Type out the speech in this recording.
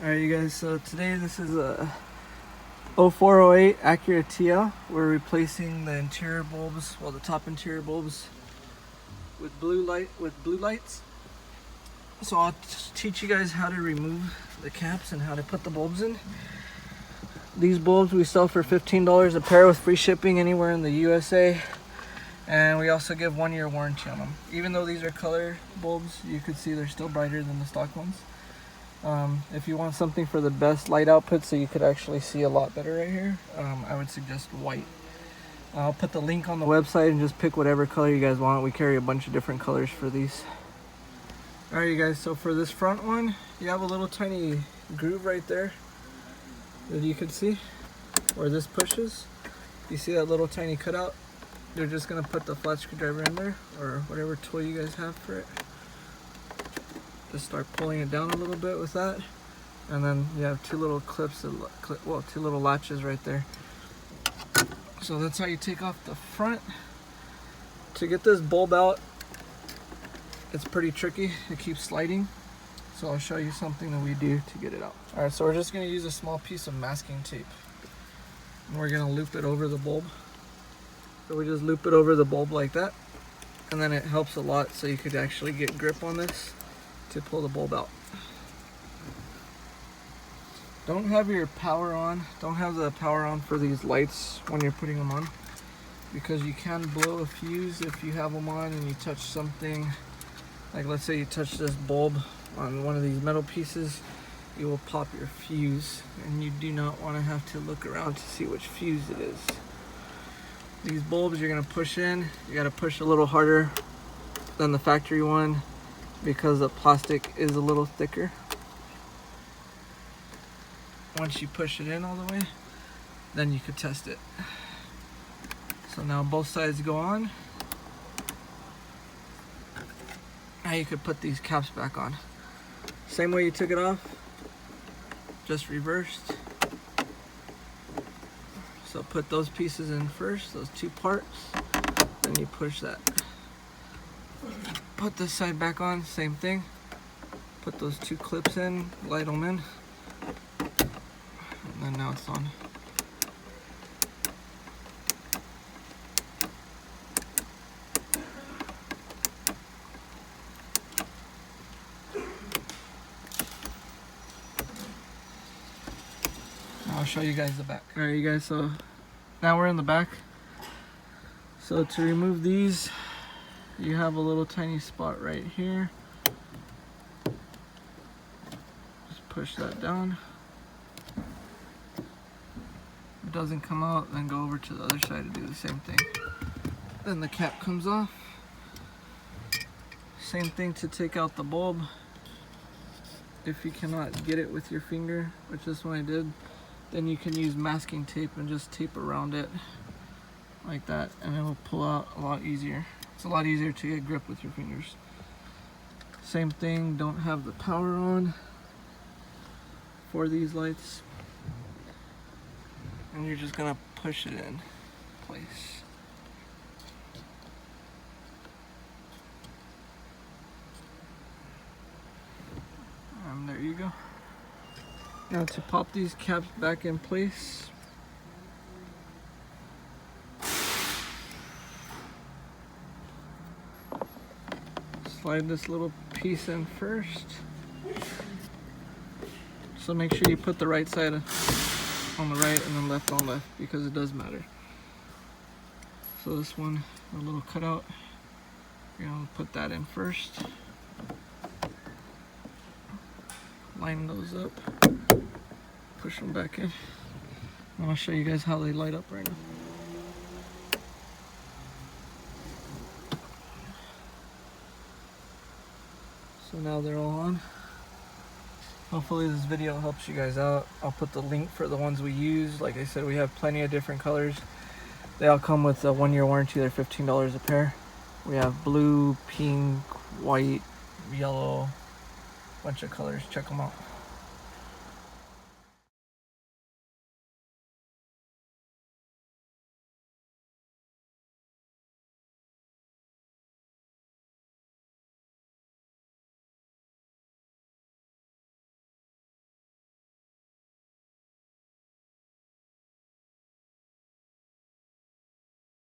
Alright you guys, so today this is a 0408 Acura TL. We're replacing the interior bulbs, well the top interior bulbs with blue lights. So I'll teach you guys how to remove the caps and how to put the bulbs in. These bulbs we sell for $15 a pair with free shipping anywhere in the USA. And we also give 1 year warranty on them. Even though these are color bulbs, you could see they're still brighter than the stock ones. If you want something for the best light output so you could actually see a lot better right here, I would suggest white. I'll put the link on the website and just pick whatever color you guys want. We carry a bunch of different colors for these. Alright you guys, so for this front one, you have a little tiny groove right there that you can see where this pushes. You see that little tiny cutout? You're just going to put the flat screwdriver in there, or whatever tool you guys have for it. Just start pulling it down a little bit with that, and then you have two little clips, two little latches right there. So that's how you take off the front. To get this bulb out, it's pretty tricky. It keeps sliding, so I'll show you something that we do to get it out. All right, so we're just going to use a small piece of masking tape, and we're going to loop it over the bulb. So we just loop it over the bulb like that, and then it helps a lot so you could actually get grip on this to pull the bulb out. Don't have your power on. Don't have the power on for these lights when you're putting them on, because you can blow a fuse if you have them on and you touch something. Like let's say you touch this bulb on one of these metal pieces, you will pop your fuse, and you do not want to have to look around to see which fuse it is. These bulbs you're going to push in, you got to push a little harder than the factory one, because the plastic is a little thicker. Once you push it in all the way, then you could test it. So now both sides go on. Now you could put these caps back on. Same way you took it off, just reversed. So put those pieces in first, those two parts, then you push that. Put this side back on, same thing. Put those two clips in, light them in, and then now it's on. Now I'll show you guys the back. Alright you guys, so now we're in the back. So to remove these, you have a little tiny spot right here. Just push that down. If it doesn't come out, then go over to the other side to do the same thing. Then the cap comes off. Same thing to take out the bulb. If you cannot get it with your finger, which this one I did, then you can use masking tape and just tape around it like that, and it will pull out a lot easier. It's a lot easier to get grip with your fingers. Same thing, don't have the power on for these lights, and you're just gonna push it in place. And there you go. Now to pop these caps back in place, slide this little piece in first. So make sure you put the right side on the right and then left on left, because it does matter. So this one, a little cutout, you're gonna put that in first. Line those up, push them back in. And I'll show you guys how they light up right now. So now they're all on. Hopefully this video helps you guys out. I'll put the link for the ones we use. Like I said, we have plenty of different colors. They all come with a 1 year warranty. They're $15 a pair. We have blue, pink, white, yellow, bunch of colors. Check them out.